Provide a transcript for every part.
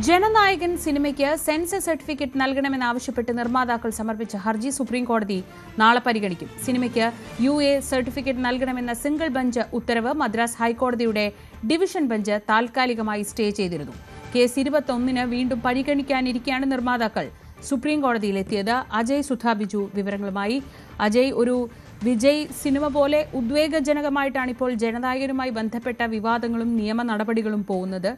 ജനനായകൻ സിനിമയ്ക്ക് sensor certificate നൽകണമെന്നാവശ്യപ്പെട്ട് നിർമ്മാതാക്കൾ സമർപ്പിച്ച ഹർജി സുപ്രീം കോടതി നാളെ പരിഗണിക്കും. സിനിമയ്ക്ക് UA സർട്ടിഫിക്കറ്റ് നൽകണമെന്ന സിംഗിൾ ബെഞ്ച് ഉത്തരവ് മദ്രാസ് ഹൈക്കോടതിയുടെ ഡിവിഷൻ ബെഞ്ച് താൽക്കാലികമായി സ്റ്റേ ചെയ്തിരുന്നു. കേസ് 21-ന് വീണ്ടും പരിഗണിക്കാനിരിക്കെയാണ് നിർമ്മാതാക്കൾ സുപ്രീം കോടതിയിലെത്തിയത്. അജയ് സുധാബിജു വിവരങ്ങളുമായി. അജയ്, ഒരു വിജയ് സിനിമ പോലെ ഉദ്വേഗജനകമായിട്ടാണ് ഇപ്പോൾ ജനനായകനുമായി ബന്ധപ്പെട്ട വിവാദങ്ങളും നിയമ നടപടികളും പോകുന്നത്.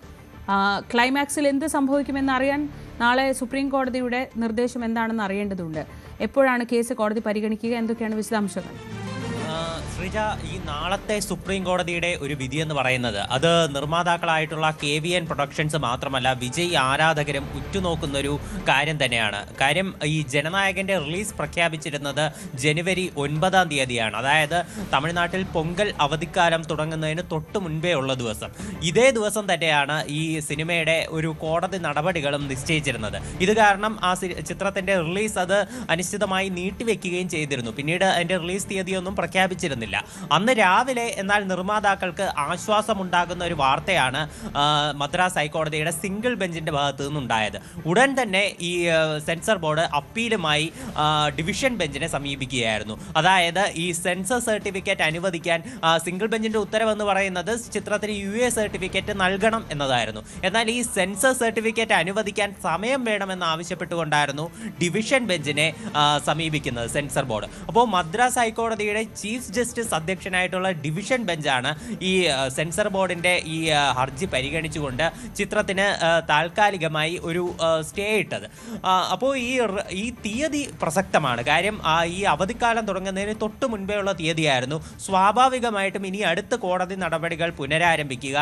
ക്ലൈമാക്സിൽ എന്ത് സംഭവിക്കുമെന്ന് അറിയാൻ നാളെ സുപ്രീം കോടതിയുടെ നിർദ്ദേശം എന്താണെന്ന് അറിയേണ്ടതുണ്ട്. എപ്പോഴാണ് കേസ് കോടതി പരിഗണിക്കുക? എന്തൊക്കെയാണ് വിശദാംശങ്ങൾ? ശ്രീജ, ഈ നാളത്തെ സുപ്രീം കോടതിയുടെ ഒരു വിധി എന്ന് പറയുന്നത് അത് നിർമ്മാതാക്കളായിട്ടുള്ള KVN പ്രൊഡക്ഷൻസ് മാത്രമല്ല, വിജയ് ആരാധകരും ഉറ്റുനോക്കുന്നൊരു കാര്യം തന്നെയാണ്. കാര്യം, ഈ ജനനായകൻ്റെ റിലീസ് പ്രഖ്യാപിച്ചിരുന്നത് ജനുവരി 9-ാം തീയതിയാണ്. അതായത് തമിഴ്നാട്ടിൽ പൊങ്കൽ അവധിക്കാലം തുടങ്ങുന്നതിന് തൊട്ട് മുൻപേ ഉള്ള ദിവസം. ഇതേ ദിവസം തന്നെയാണ് ഈ സിനിമയുടെ ഒരു കോടതി നടപടികളും നിശ്ചയിച്ചിരുന്നത്. ഇത് കാരണം ആ ചിത്രത്തിൻ്റെ റിലീസ് അത് അനിശ്ചിതമായി നീട്ടിവെക്കുകയും ചെയ്തിരുന്നു. പിന്നീട് അതിൻ്റെ റിലീസ് തീയതിയൊന്നും പ്രഖ്യാപിച്ചിരുന്നില്ല. അന്ന് രാവിലെ എന്നാൽ നിർമ്മാതാക്കൾക്ക് ആശ്വാസമുണ്ടാകുന്ന ഒരു വാർത്തയാണ് മദ്രാസ് ഹൈക്കോടതിയുടെ സിംഗിൾ ബെഞ്ചിന്റെ ഭാഗത്തു നിന്നുണ്ടായത്. ഉടൻ തന്നെ ഈ സെൻസർ ബോർഡ് അപ്പീലുമായി ഡിവിഷൻ ബെഞ്ചിനെ സമീപിക്കുകയായിരുന്നു. അതായത് ഈ സെൻസർ സർട്ടിഫിക്കറ്റ് അനുവദിക്കാൻ സിംഗിൾ ബെഞ്ചിന്റെ ഉത്തരവെന്ന് പറയുന്നത് ചിത്രത്തിന് UA സർട്ടിഫിക്കറ്റ് നൽകണം എന്നതായിരുന്നു. എന്നാൽ ഈ സെൻസർ സർട്ടിഫിക്കറ്റ് അനുവദിക്കാൻ സമയം വേണമെന്ന് ആവശ്യപ്പെട്ടുകൊണ്ടായിരുന്നു ഡിവിഷൻ ബെഞ്ചിനെ സമീപിക്കുന്നത് സെൻസർ ബോർഡ്. അപ്പോൾ മദ്രാസ് ഹൈക്കോടതിയുടെ ചീഫ് ജസ്റ്റിസ് അധ്യക്ഷനായിട്ടുള്ള ഡിവിഷൻ ബെഞ്ചാണ് ഈ സെൻസർ ബോർഡിൻ്റെ ഈ ഹർജി പരിഗണിച്ചുകൊണ്ട് ചിത്രത്തിന് താൽക്കാലികമായി ഒരു സ്റ്റേ ഇട്ടത്. അപ്പോൾ ഈ തീയതി പ്രസക്തമാണ്. കാര്യം, ഈ അവധിക്കാലം തുടങ്ങുന്നതിന് തൊട്ട് മുൻപേ ഉള്ള തീയതിയായിരുന്നു. സ്വാഭാവികമായിട്ടും ഇനി അടുത്ത കോടതി നടപടികൾ പുനരാരംഭിക്കുക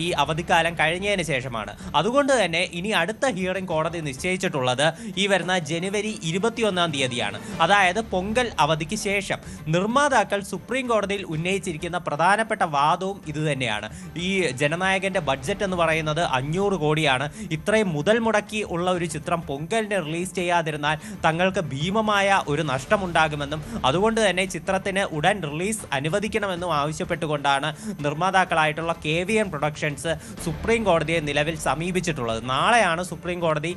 ഈ അവധിക്കാലം കഴിഞ്ഞതിന് ശേഷമാണ്. അതുകൊണ്ട് തന്നെ ഇനി അടുത്ത ഹിയറിംഗ് കോടതി നിശ്ചയിച്ചിട്ടുള്ളത് ഈ വരുന്ന ജനുവരി 21-ാം തീയതിയാണ്. അതായത് പൊങ്കൽ അവധിക്ക് ശേഷം. നിർമ്മാതാക്കൾ സുപ്രീം കോടതിയിൽ ഉന്നയിച്ചിരിക്കുന്ന പ്രധാനപ്പെട്ട വാദവും ഇതുതന്നെയാണ്. ഈ ജനനായകന്റെ ബഡ്ജറ്റ് എന്ന് പറയുന്നത് 500 കോടിയാണ്. ഇത്രയും മുതൽ മുടക്കി ഉള്ള ഒരു ചിത്രം പൊങ്കലിന് റിലീസ് ചെയ്യാതിരുന്നാൽ തങ്ങൾക്ക് ഭീമമായ ഒരു നഷ്ടമുണ്ടാകുമെന്നും അതുകൊണ്ട് തന്നെ ചിത്രത്തിന് ഉടൻ റിലീസ് അനുവദിക്കണമെന്നും ആവശ്യപ്പെട്ടുകൊണ്ടാണ് നിർമ്മാതാക്കളായിട്ടുള്ള KVN പ്രൊഡക്ഷൻസ് സുപ്രീം കോടതിയെ നിലവിൽ സമീപിച്ചിട്ടുള്ളത്. നാളെയാണ് സുപ്രീം കോടതി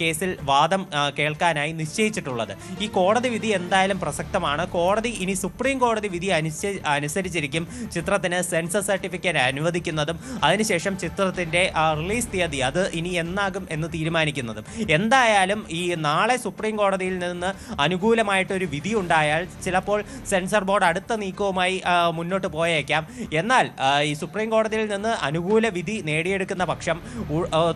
കേസിൽ വാദം കേൾക്കാനായി നിശ്ചയിച്ചിട്ടുള്ളത്. ഈ കോടതി വിധി എന്തായാലും പ്രസക്തമാണ്. കോടതി ഇനി സുപ്രീം കോടതി വിധി അനുസരിച്ചിരിക്കും ചിത്രത്തിന് സെൻസർ സർട്ടിഫിക്കറ്റ് അനുവദിക്കുന്നതും അതിനുശേഷം ചിത്രത്തിൻ്റെ റിലീസ് തീയതി അത് ഇനി എന്നാകും എന്ന് തീരുമാനിക്കുന്നതും. എന്തായാലും ഈ നാളെ സുപ്രീം കോടതിയിൽ നിന്ന് അനുകൂലമായിട്ടൊരു വിധി ഉണ്ടായാൽ ചിലപ്പോൾ സെൻസർ ബോർഡ് അടുത്ത നീക്കവുമായി മുന്നോട്ട് പോയേക്കാം. എന്നാൽ ഈ സുപ്രീം കോടതിയിൽ നിന്ന് അനുകൂല വിധി നേടിയെടുക്കുന്ന പക്ഷം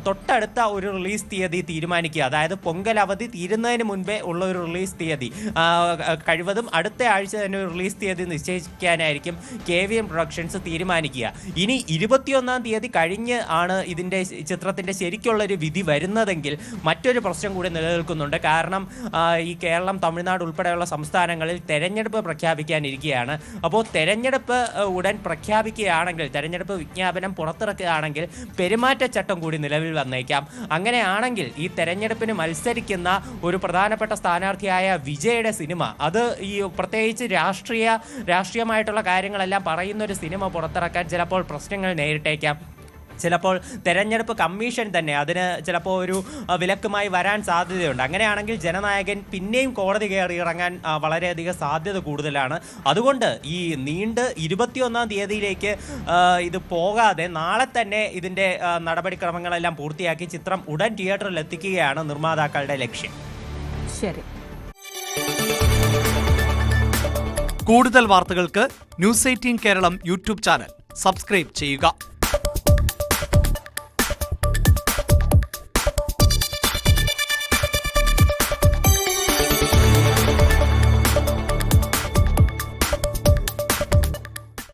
തൊട്ടടുത്ത ഒരു റിലീസ് തീയതി തീരുമാനിക്കുക. അതായത് പൊങ്കൽ അവധി തീരുന്നതിന് മുൻപേ ഉള്ള ഒരു റിലീസ് തീയതി, കഴിവതും അടുത്ത ആഴ്ച തന്നെ ഒരു റിലീസ് തീയതി നിശ്ചയിക്കാനായിരിക്കും KVN പ്രൊഡക്ഷൻസ് തീരുമാനിക്കുക. ഇനി 21-ാം തീയതി കഴിഞ്ഞ് ആണ് ഇതിൻ്റെ ചിത്രത്തിൻ്റെ ശരിക്കുള്ളൊരു വിധി വരുന്നതെങ്കിൽ മറ്റൊരു പ്രശ്നം കൂടി നിലനിൽക്കുന്നുണ്ട്. കാരണം ഈ കേരളം, തമിഴ്നാട് ഉൾപ്പെടെയുള്ള സംസ്ഥാനങ്ങളിൽ തെരഞ്ഞെടുപ്പ് പ്രഖ്യാപിക്കാനിരിക്കുകയാണ്. അപ്പോൾ തെരഞ്ഞെടുപ്പ് ഉടൻ പ്രഖ്യാപിക്കുകയാണെങ്കിൽ, തെരഞ്ഞെടുപ്പ് വിജ്ഞാപനം പുറത്തിറക്കുകയാണെങ്കിൽ പെരുമാറ്റച്ചട്ടം കൂടി നിലവിൽ വന്നേക്കാം. അങ്ങനെയാണെങ്കിൽ ഈ തെരഞ്ഞെടുപ്പിന് മത്സരിക്കുന്ന ഒരു പ്രധാനപ്പെട്ട സ്ഥാനാർത്ഥിയായ വിജയുടെ സിനിമ, അത് ഈ പ്രത്യേകിച്ച് രാഷ്ട്രീയമായിട്ടുള്ള കാര്യങ്ങളെല്ലാം പറയുന്ന ഒരു സിനിമ പുറത്തിറക്കാൻ ചിലപ്പോൾ പ്രശ്നങ്ങൾ നേരിട്ടേക്കാം. ചിലപ്പോൾ തെരഞ്ഞെടുപ്പ് കമ്മീഷൻ തന്നെ അതിന് ചിലപ്പോൾ ഒരു വിലക്കുമായി വരാൻ സാധ്യതയുണ്ട്. അങ്ങനെയാണെങ്കിൽ ജനനായകൻ പിന്നെയും കോടതി കയറി ഇറങ്ങാൻ വളരെയധികം സാധ്യത കൂടുതലാണ്. അതുകൊണ്ട് ഈ നീണ്ട് 21-ാം തീയതിയിലേക്ക് ഇത് പോകാതെ നാളെ തന്നെ ഇതിൻ്റെ നടപടിക്രമങ്ങളെല്ലാം പൂർത്തിയാക്കി ചിത്രം ഉടൻ തിയേറ്ററിൽ എത്തിക്കുകയാണ് നിർമ്മാതാക്കളുടെ ലക്ഷ്യം. ശരി. കൂടുതൽ വാർത്തകൾക്ക് News 18 Keralam YouTube channel subscribe ചെയ്യുക.